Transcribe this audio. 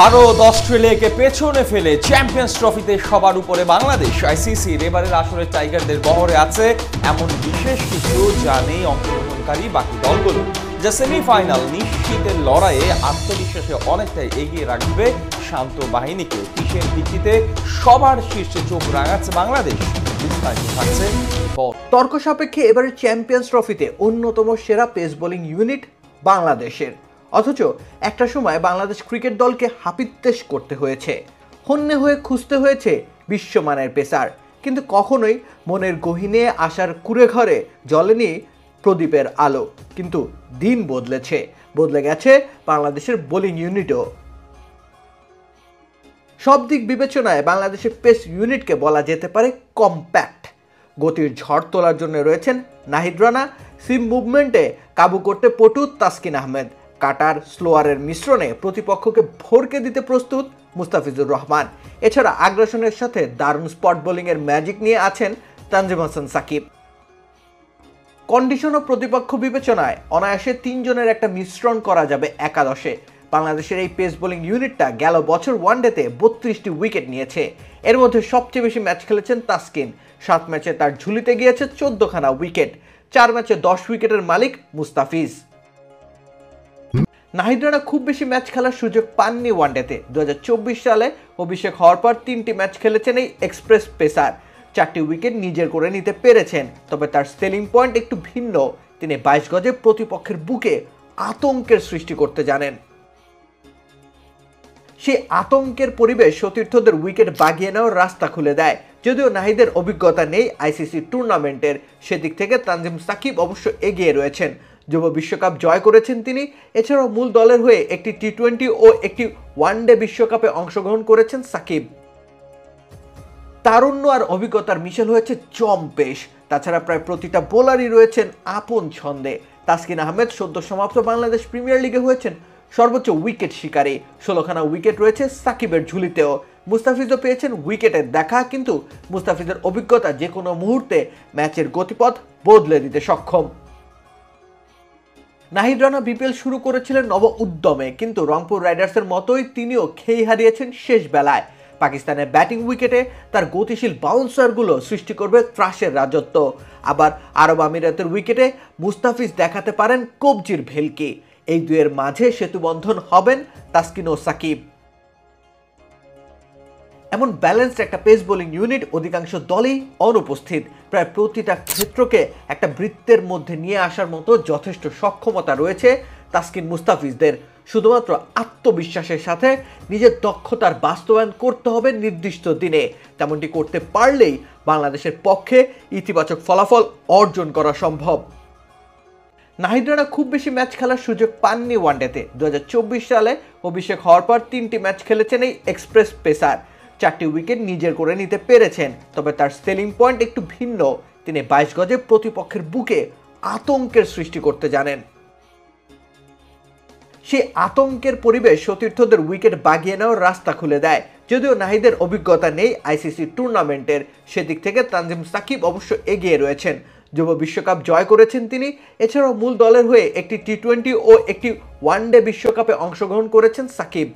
ভারত অস্ট্রেলিয়াকে পেছনে ফেলে চ্যাম্পিয়ন্স ট্রফিতে সবার উপরে বাংলাদেশ। আইসিসির এবারের আসরে টাইগারদের বহরে আছে এমন বিশেষ কিছু যা নেই অংশগ্রহণকারী বাকি দলগুলো, যা সেমিফাইনাল নিশ্চিতের লড়াইয়ে আত্মবিশ্বাসে অনেকটাই এগিয়ে রাখবে শান্ত বাহিনীকে। কিসের ভিত্তিতে সবার শীর্ষে চোখ রাঙাচ্ছে বাংলাদেশ, বিস্তারিত থাকছে। তর্ক সাপেক্ষে এবারে চ্যাম্পিয়ন্স ট্রফিতে অন্যতম সেরা পেস বোলিং ইউনিট বাংলাদেশের, অথচ একটা সময় বাংলাদেশ ক্রিকেট দলকে হাপিত্তেশ করতে হয়েছে, হন্যে হয়ে খুঁজতে হয়েছে বিশ্বমানের পেসার, কিন্তু কখনোই মনের গহীনে আসার কুঁড়েঘরে জ্বলেনি প্রদীপের আলো। কিন্তু দিন বদলে গেছে বাংলাদেশের বোলিং ইউনিটও। সব দিক বিবেচনায় বাংলাদেশের পেস ইউনিটকে বলা যেতে পারে কম্প্যাক্ট। গতির ঝড় তোলার জন্য রয়েছেন নাহিদ রানা, সিম মুভমেন্টে কাবু করতে পটু তাসকিন আহমেদ, কাটার স্লোয়ারের মিশ্রণে প্রতিপক্ষকে ভরকে দিতে প্রস্তুত মুস্তাফিজুর রহমান। এছাড়া আগ্রাসনের সাথে দারুণ স্পট বোলিংয়ের ম্যাজিক নিয়ে আছেন তানজিম হাসান সাকিব। কন্ডিশন ও প্রতিপক্ষ বিবেচনায় অনায়াসে তিনজনের একটা মিশ্রণ করা যাবে একাদশে। বাংলাদেশের এই পেস বোলিং ইউনিটটা গেল বছর ওয়ানডেতে 32টি উইকেট নিয়েছে। এর মধ্যে সবচেয়ে বেশি ম্যাচ খেলেছেন তাসকিন, 7 ম্যাচে তার ঝুলিতে গিয়েছে 14খানা উইকেট, 4 ম্যাচে 10 উইকেটের মালিক মুস্তাফিজ। নাহিদ রানা খুব বেশি ম্যাচ খেলার সুযোগ পাননি ওয়ানডেতে। 2024 সালে অভিষেক হওয়ার পর 3টি ম্যাচ খেলেছেন এই এক্সপ্রেস পেসার, 4টি উইকেট নিজের করে নিতে পেরেছেন। তবে তার সেলিং পয়েন্ট একটু ভিন্ন, তিনি 22 গজে প্রতিপক্ষের বুকে আতঙ্কের সৃষ্টি করতে জানেন। সেই আতঙ্কের পরিবেশ সতীর্থদের উইকেট বাগিয়ে নেওয়ার রাস্তা খুলে দেয়। যদিও নাহিদের অভিজ্ঞতা নেই আইসিসি টুর্নামেন্টের, সেদিক থেকে তানজিম সাকিব অবশ্য এগিয়ে রয়েছেন। যুব বিশ্বকাপ জয় করেছেন তিনি। এছাড়াও মূল দলের হয়ে একটি টি-20 ও একটি ওয়ানডে বিশ্বকাপে অংশগ্রহণ করেছেন সাকিব। তারুণ্য আর অভিজ্ঞতার মিশেল হয়েছে জম্পেশ। তাছাড়া প্রায় প্রতিটা বোলারই রয়েছেন আপন ছন্দে। তাসকিন আহমেদ সদ্য সমাপ্ত বাংলাদেশ প্রিমিয়ার লিগে হয়েছেন সর্বোচ্চ উইকেট শিকারী, 16খানা উইকেট রয়েছে সাকিবের ঝুলিতেও। মুস্তাফিজও পেয়েছেন উইকেটের দেখা, কিন্তু মুস্তাফিজের অভিজ্ঞতা যে কোনো মুহূর্তে ম্যাচের গতিপথ বদলে দিতে সক্ষম। নাহিদ রানা বিপিএল শুরু করেছিলেন নব উদ্যমে, কিন্তু রংপুর রাইডার্সের মতোই তিনিও খেই হারিয়েছেন শেষ বেলায়। পাকিস্তানের ব্যাটিং উইকেটে তার গতিশীল বাউন্সারগুলো সৃষ্টি করবে ত্রাসের রাজত্ব। আবার আরব আমিরাতের উইকেটে মুস্তাফিজ দেখাতে পারেন কবজির ভেলকি। এই দুয়ের মাঝে সেতুবন্ধন হবেন তাসকিন ও সাকিব। এমন ব্যালেন্সড একটা পেস বোলিং ইউনিট অধিকাংশ দলই অনুপস্থিত। প্রায় প্রতিটা ক্ষেত্রকে একটা বৃত্তের মধ্যে নিয়ে আসার মতো যথেষ্ট সক্ষমতা রয়েছে তাসকিন মুস্তাফিজদের। শুধুমাত্র আত্মবিশ্বাসের সাথে নিজের দক্ষতার বাস্তবায়ন করতে হবে নির্দিষ্ট দিনে। তেমনটি করতে পারলেই বাংলাদেশের পক্ষে ইতিবাচক ফলাফল অর্জন করা সম্ভব। নাহিদ রানা খুব বেশি ম্যাচ খেলার সুযোগ পাননি ওয়ানডেতে। 2024 সালে অভিষেক হওয়ার পর 3টি ম্যাচ খেলেছেন এই এক্সপ্রেস পেসার, 4টি উইকেট নিজের করে নিতে পেরেছেন। তবে তার সেলিং পয়েন্ট একটু ভিন্ন, তিনি 22 গজে প্রতিপক্ষের বুকে আতঙ্কের সৃষ্টি করতে জানেন। সেই আতঙ্কের পরিবেশ সতীর্থদের উইকেট বাগিয়ে নেওয়ার রাস্তা খুলে দেয়। যদিও নাহিদের অভিজ্ঞতা নেই আইসিসি টুর্নামেন্টের, সেদিক থেকে তানজিম সাকিব অবশ্য এগিয়ে রয়েছেন। যুব বিশ্বকাপ জয় করেছেন তিনি। এছাড়াও মূল দলের হয়ে একটি টি-20 ও একটি ওয়ানডে বিশ্বকাপে অংশগ্রহণ করেছেন সাকিব।